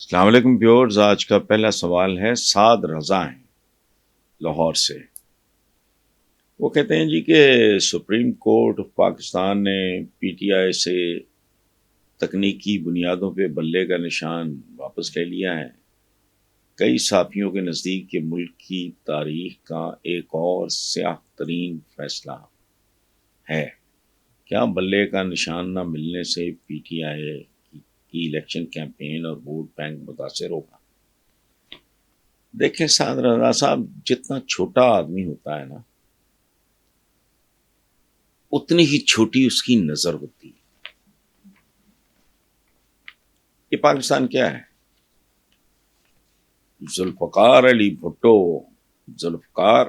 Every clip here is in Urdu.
السلام علیکم پیورز. آج کا پہلا سوال ہے سعد رضا ہیں لاہور سے. وہ کہتے ہیں جی کہ سپریم کورٹ آف پاکستان نے پی ٹی آئی سے تکنیکی بنیادوں پہ بلے کا نشان واپس لے لیا ہے. کئی صحافیوں کے نزدیک یہ ملک کی تاریخ کا ایک اور سیاہ ترین فیصلہ ہے. کیا بلے کا نشان نہ ملنے سے پی ٹی آئی کی الیکشن کیمپین اور ووٹ بینک متاثر ہوگا؟ دیکھیں سعد رضا صاحب، جتنا چھوٹا آدمی ہوتا ہے نا اتنی ہی چھوٹی اس کی نظر ہوتی ہے. یہ پاکستان کیا ہے؟ ذوالفقار علی بھٹو. ذوالفقار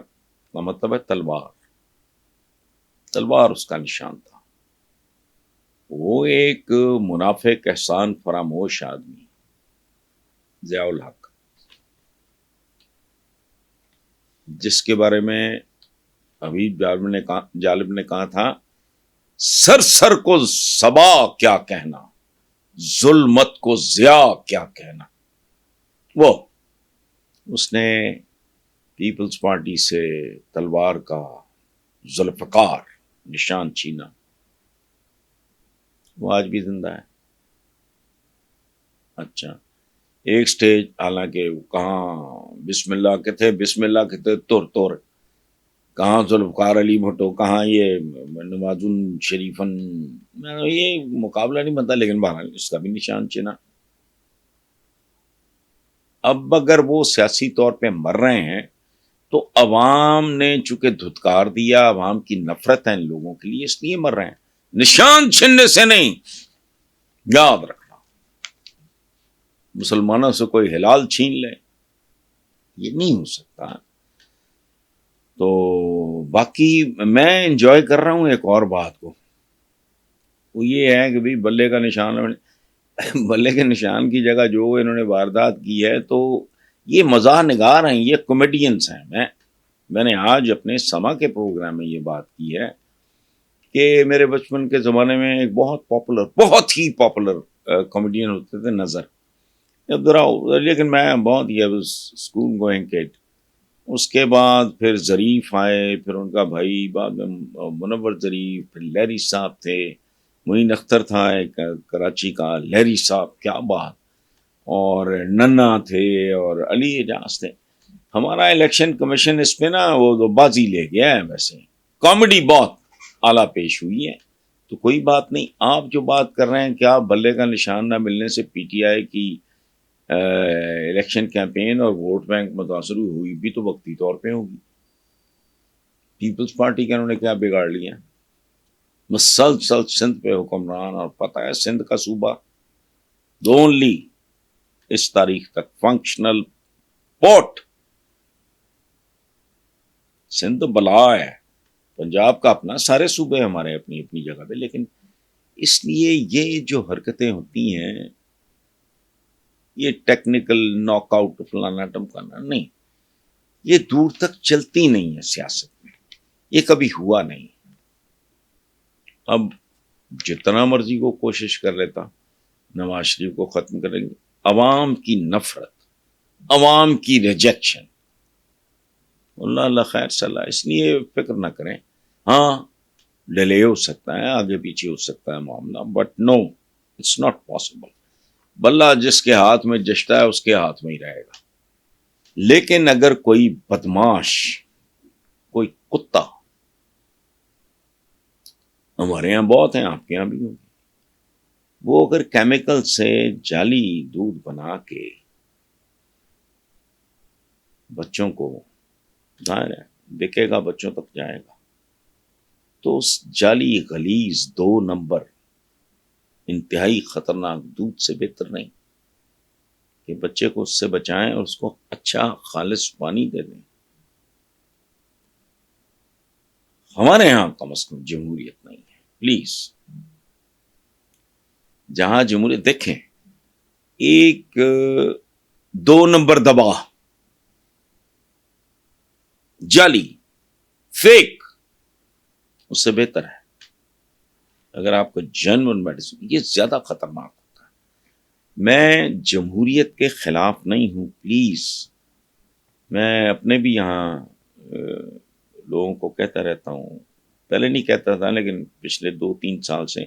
کا مطلب ہے تلوار. تلوار اس کا نشان تھا. وہ ایک منافق احسان فراموش آدمی، ضیاء الحق، جس کے بارے میں ابھی جالب نے کہا تھا سر کو صبا کیا کہنا، ظلمت کو ضیاء کیا کہنا. وہ اس نے پیپلز پارٹی سے تلوار کا ذوالفقار نشان چھینا. وہ آج بھی زندہ ہے. اچھا، ایک سٹیج حالانکہ کہاں بسم اللہ کے تھے، بسم اللہ کے تھے تور کہاں ذوالفقار علی بھٹو، کہاں یہ نواز شریفن. یہ مقابلہ نہیں بنتا، لیکن بہرحال اس کا بھی نشان چنا. اب اگر وہ سیاسی طور پہ مر رہے ہیں تو عوام نے چونکہ دھتکار دیا، عوام کی نفرت ہے ان لوگوں کے لیے، اس لیے مر رہے ہیں. نشان چھننے سے نہیں، یاد رکھنا. مسلمانوں سے کوئی ہلال چھین لے، یہ نہیں ہو سکتا. تو باقی میں انجوائے کر رہا ہوں ایک اور بات کو، وہ یہ ہے کہ بھی بلے کا نشان، بلے کے نشان کی جگہ جو انہوں نے واردات کی ہے، تو یہ مزاح نگار ہیں، یہ کامیڈینس ہیں. میں نے آج اپنے سما کے پروگرام میں یہ بات کی ہے کہ میرے بچپن کے زمانے میں ایک بہت ہی پاپولر کامیڈین ہوتے تھے نظر. لیکن میں بہت ہی اسکول گوئنگ کڈ. اس کے بعد پھر ظریف آئے، پھر ان کا بھائی، بعد میں منور ظریف، پھر لہری صاحب تھے، معین اختر تھا ایک کراچی کا، لہری صاحب کیا بات، اور ننا تھے، اور علی اعجاز تھے. ہمارا الیکشن کمیشن اس پہ نا وہ بازی لے گیا ہے. ویسے کامیڈی بہت اعلیٰ پیش ہوئی ہے. تو کوئی بات نہیں. آپ جو بات کر رہے ہیں کیا بلے کا نشان نہ ملنے سے پی ٹی آئی کی الیکشن کیمپین اور ووٹ بینک متاثر ہوئی بھی تو وقتی طور پہ ہوگی. پیپلز پارٹی کا انہوں نے کیا بگاڑ لیا؟ مسلسل سندھ پہ حکمران، اور پتہ ہے سندھ کا صوبہ اونلی اس تاریخ تک فنکشنل پورٹ. سندھ بلا ہے، پنجاب کا اپنا، سارے صوبے ہمارے اپنی اپنی جگہ پہ. لیکن اس لیے یہ جو حرکتیں ہوتی ہیں، یہ ٹیکنیکل ناک آؤٹ فلانا ٹمکانا نہیں، یہ دور تک چلتی نہیں ہے سیاست میں. یہ کبھی ہوا نہیں. اب جتنا مرضی کو کوشش کر لیتا نواز شریف کو ختم کریں گے. عوام کی نفرت، عوام کی ریجیکشن، اللہ خیر صلاح. اس لیے فکر نہ کریں. ہاں ڈیلے ہو سکتا ہے، آگے پیچھے ہو سکتا ہے معاملہ، but no, it's not possible. بلہ جس کے ہاتھ میں جشتا ہے اس کے ہاتھ میں ہی رہے گا. لیکن اگر کوئی بدماش، کوئی کتا، ہمارے یہاں بہت ہیں، آپ کے یہاں بھی ہوگی، وہ اگر کیمیکل سے جعلی دودھ بنا کے بچوں کو، ظاہر ہے بکے گا، بچوں تک جائے گا، تو اس جعلی غلیظ 2 نمبر انتہائی خطرناک دودھ سے بہتر نہیں کہ بچے کو اس سے بچائیں اور اس کو اچھا خالص پانی دے دیں. ہمارے ہاں کم از کم جمہوریت نہیں ہے. پلیز، جہاں جمہوریت دیکھیں، ایک 2 نمبر دبا، جعلی، فیک، اس سے بہتر ہے اگر آپ کو جنون میڈیسن. یہ زیادہ خطرناک ہوتا ہے. میں جمہوریت کے خلاف نہیں ہوں، پلیز. میں اپنے بھی یہاں لوگوں کو کہتا رہتا ہوں، پہلے نہیں کہتا تھا لیکن پچھلے 2-3 سال سے،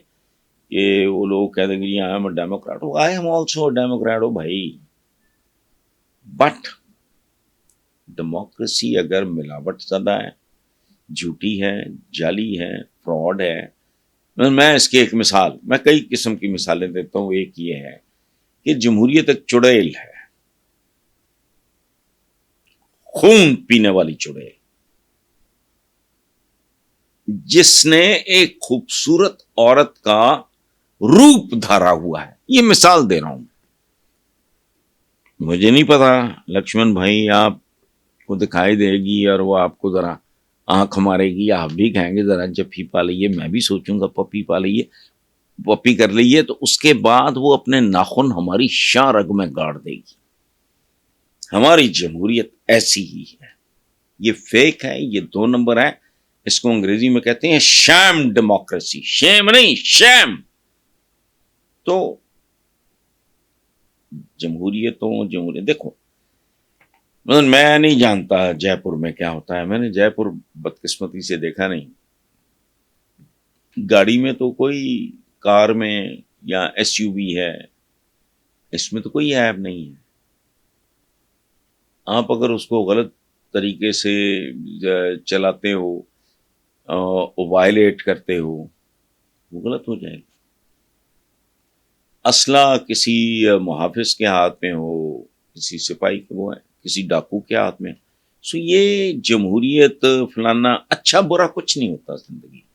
کہ وہ لوگ کہتے ہیں کہ I am a democrat. I am also democrat ہو بھائی، بٹ ڈیموکریسی اگر ملاوٹ زدہ ہے، جھوٹی ہے، جعلی ہے، فراڈ ہے. میں اس کی ایک مثال، میں کئی قسم کی مثالیں دیتا ہوں. ایک یہ ہے کہ جمہوریت ایک چڑیل ہے، خون پینے والی چڑیل، جس نے ایک خوبصورت عورت کا روپ دھارا ہوا ہے. یہ مثال دے رہا ہوں. مجھے نہیں پتا لکشمن بھائی آپ کو دکھائی دے گی اور وہ آپ کو ذرا آنکھ مارے گی، آپ بھی کہیں گے ذرا جفی پا لئیے، میں بھی سوچوں گا پپی پا لئیے، پپی کر لئیے، تو اس کے بعد وہ اپنے ناخن ہماری شاہ رگ میں گاڑ دے گی. ہماری جمہوریت ایسی ہی ہے. یہ فیک ہے، یہ 2 نمبر ہے. اس کو انگریزی میں کہتے ہیں شیم ڈیموکریسی. شیم نہیں، شیم. تو جمہوریت دیکھو، میں نہیں جانتا جے پور میں کیا ہوتا ہے. میں نے جے پور بدقسمتی سے دیکھا نہیں. گاڑی میں تو کوئی، کار میں یا ایس یو وی ہے، اس میں تو کوئی ایپ نہیں ہے. آپ اگر اس کو غلط طریقے سے چلاتے ہو، وائلیٹ کرتے ہو، وہ غلط ہو جائے گا. اسلحہ کسی محافظ کے ہاتھ میں ہو، کسی سپاہی کو ہے، کسی ڈاکو کے ہاتھ میں. سو یہ جمہوریت فلانا، اچھا برا کچھ نہیں ہوتا زندگی میں.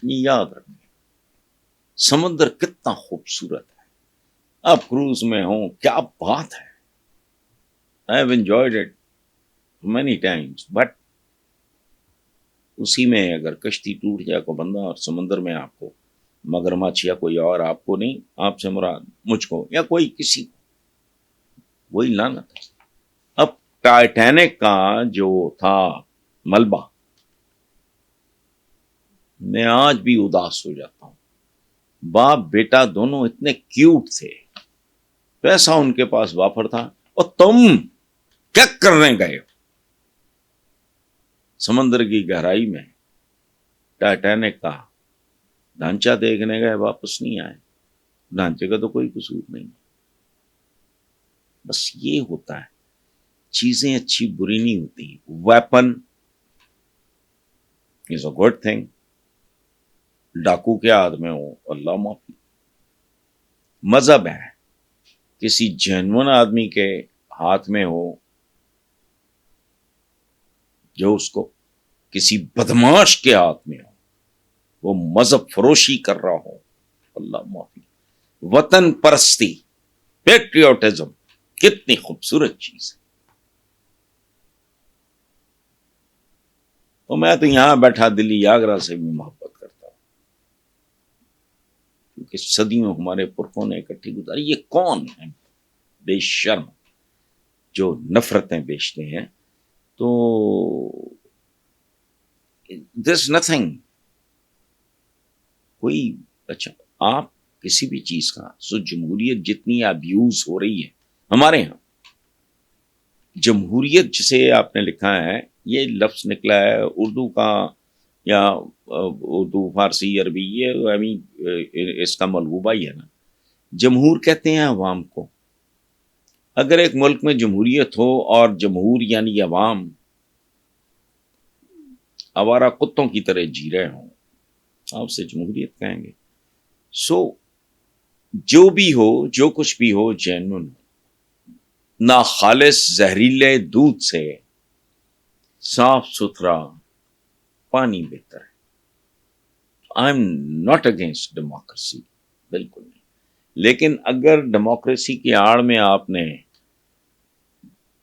یہ یاد رکھیں. سمندر کتنا خوبصورت ہے، آپ کروز میں ہوں، کیا بات ہے. I have enjoyed it many times, but اسی میں اگر کشتی ٹوٹ جائے کو بندہ، اور سمندر میں آپ کو مگرمچھ یا کوئی اور، آپ کو نہیں، آپ سے مراد مجھ کو یا کوئی کسی کو، وہی لعنت ہے. اب ٹائٹینک کا جو تھا ملبہ، میں آج بھی اداس ہو جاتا ہوں. باپ بیٹا دونوں اتنے کیوٹ تھے، پیسہ ان کے پاس وافر تھا، اور تم کیا کرنے گئے ہو سمندر کی گہرائی میں؟ ٹائٹینک کا ڈھانچہ دیکھنے گئے، واپس نہیں آئے. ڈھانچے کا تو کوئی قصور نہیں. بس یہ ہوتا ہے، چیزیں اچھی بری نہیں ہوتی. Weapon is a good thing. ڈاکو کے ہاتھ میں ہو، اللہ معافی. مذہب ہے، کسی جینون آدمی کے ہاتھ میں ہو، جو اس کو کسی بدماش کے ہاتھ میں ہو، وہ مذہب فروشی کر رہا ہو، اللہ معافی. وطن پرستی، پیٹریوٹزم، کتنی خوبصورت چیز ہے. تو میں تو یہاں بیٹھا دلی آگرہ سے بھی محبت کرتا ہوں، کیونکہ صدیوں ہمارے پرکھوں نے اکٹھی گزاری. یہ کون ہے بے شرم جو نفرتیں بیچتے ہیں؟ تو there's nothing. کوئی اچھا، آپ کسی بھی چیز کا، سو جمہوریت جتنی ابیوز ہو رہی ہے ہمارے ہاں، جمہوریت جسے آپ نے لکھا ہے، یہ لفظ نکلا ہے اردو کا یا اردو فارسی عربی، یہ اس کا ملغوبہ ہی ہے نا. جمہور کہتے ہیں عوام کو. اگر ایک ملک میں جمہوریت ہو اور جمہور یعنی عوام آوارہ کتوں کی طرح جی رہے ہوں، آپ سے جمہوریت کہیں گے. سو جو بھی ہو، جو کچھ بھی ہو، جینون نہ خالص زہریلے دودھ سے صاف ستھرا پانی بہتر ہے. I am not against democracy, بالکل نہیں. لیکن اگر ڈیموکریسی کی آڑ میں آپ نے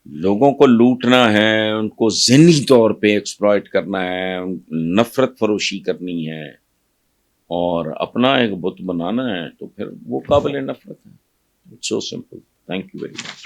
لوگوں کو لوٹنا ہے، ان کو ذہنی طور پہ ایکسپلائٹ کرنا ہے، نفرت فروشی کرنی ہے، اور اپنا ایک بت بنانا ہے، تو پھر وہ قابل نفرت ہے. It's so simple. Thank you very much.